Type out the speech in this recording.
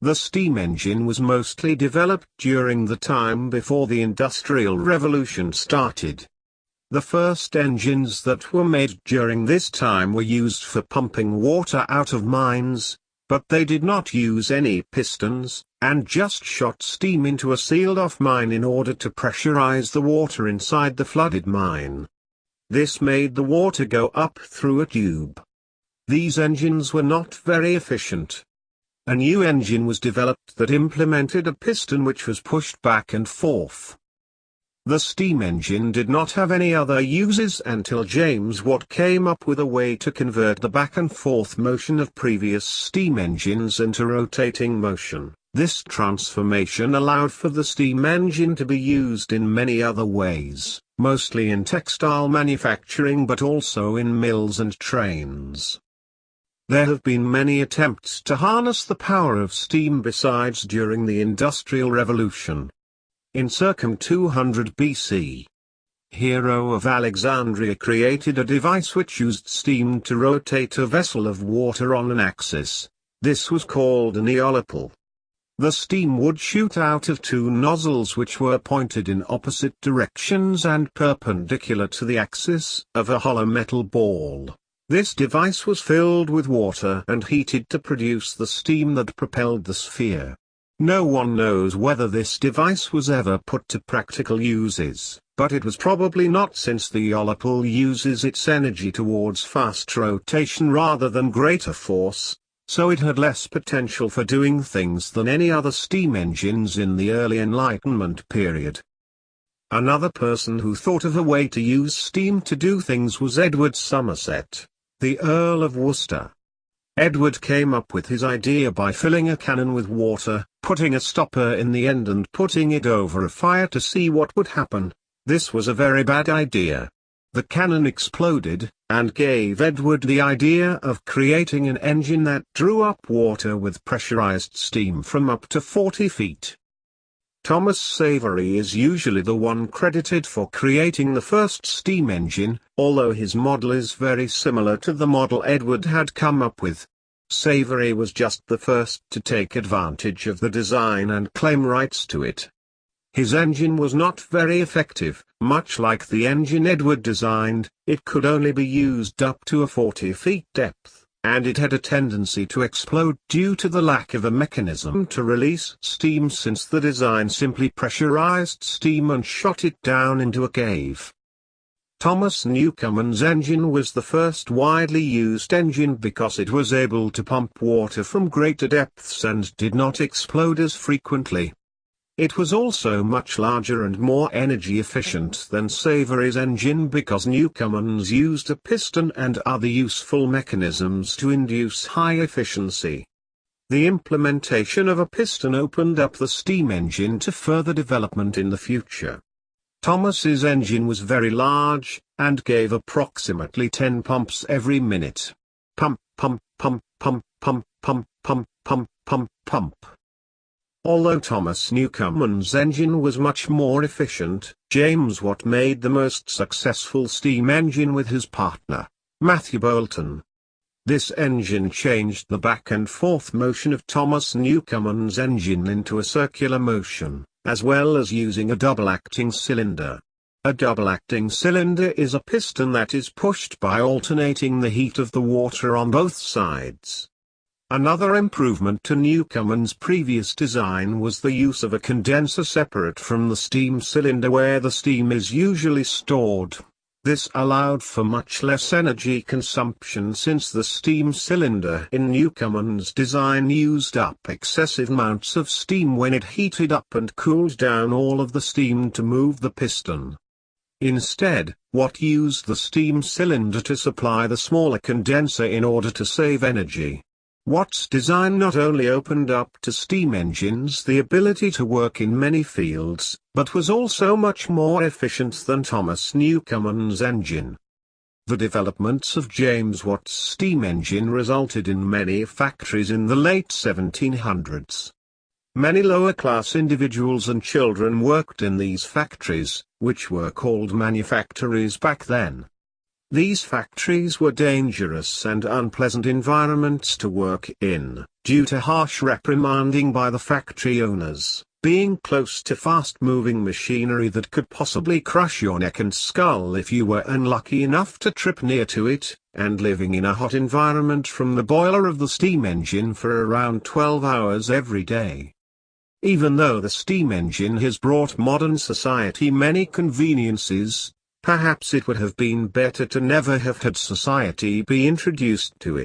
The steam engine was mostly developed during the time before the Industrial Revolution started. The first engines that were made during this time were used for pumping water out of mines, but they did not use any pistons, and just shot steam into a sealed-off mine in order to pressurize the water inside the flooded mine. This made the water go up through a tube. These engines were not very efficient. A new engine was developed that implemented a piston which was pushed back and forth. The steam engine did not have any other uses until James Watt came up with a way to convert the back and forth motion of previous steam engines into rotating motion. This transformation allowed for the steam engine to be used in many other ways, mostly in textile manufacturing but also in mills and trains. There have been many attempts to harness the power of steam besides during the Industrial Revolution. In circa 200 BC, Hero of Alexandria created a device which used steam to rotate a vessel of water on an axis. This was called an eolipile. The steam would shoot out of two nozzles which were pointed in opposite directions and perpendicular to the axis of a hollow metal ball. This device was filled with water and heated to produce the steam that propelled the sphere. No one knows whether this device was ever put to practical uses, but it was probably not, since the eolipile uses its energy towards fast rotation rather than greater force, so it had less potential for doing things than any other steam engines in the early Enlightenment period. Another person who thought of a way to use steam to do things was Edward Somerset, the Earl of Worcester. Edward came up with his idea by filling a cannon with water, putting a stopper in the end and putting it over a fire to see what would happen. This was a very bad idea. The cannon exploded, and gave Edward the idea of creating an engine that drew up water with pressurized steam from up to 40 feet. Thomas Savery is usually the one credited for creating the first steam engine, although his model is very similar to the model Edward had come up with. Savery was just the first to take advantage of the design and claim rights to it. His engine was not very effective. Much like the engine Edward designed, it could only be used up to a 40 feet depth, and it had a tendency to explode due to the lack of a mechanism to release steam, since the design simply pressurized steam and shot it down into a cave. Thomas Newcomen's engine was the first widely used engine because it was able to pump water from greater depths and did not explode as frequently. It was also much larger and more energy efficient than Savery's engine because Newcomen's used a piston and other useful mechanisms to induce high efficiency. The implementation of a piston opened up the steam engine to further development in the future. Thomas's engine was very large, and gave approximately 10 pumps every minute. Pump, pump, pump, pump, pump, pump, pump, pump, pump, pump. Although Thomas Newcomen's engine was much more efficient, James Watt made the most successful steam engine with his partner, Matthew Boulton. This engine changed the back and forth motion of Thomas Newcomen's engine into a circular motion, as well as using a double-acting cylinder. A double-acting cylinder is a piston that is pushed by alternating the heat of the water on both sides. Another improvement to Newcomen's previous design was the use of a condenser separate from the steam cylinder where the steam is usually stored. This allowed for much less energy consumption since the steam cylinder in Newcomen's design used up excessive amounts of steam when it heated up and cooled down all of the steam to move the piston. Instead, Watt used the steam cylinder to supply the smaller condenser in order to save energy. Watt's design not only opened up to steam engines the ability to work in many fields, but was also much more efficient than Thomas Newcomen's engine. The developments of James Watt's steam engine resulted in many factories in the late 1700s. Many lower-class individuals and children worked in these factories, which were called manufactories back then. These factories were dangerous and unpleasant environments to work in, due to harsh reprimanding by the factory owners, being close to fast-moving machinery that could possibly crush your neck and skull if you were unlucky enough to trip near to it, and living in a hot environment from the boiler of the steam engine for around 12 hours every day. Even though the steam engine has brought modern society many conveniences, perhaps it would have been better to never have had society be introduced to it.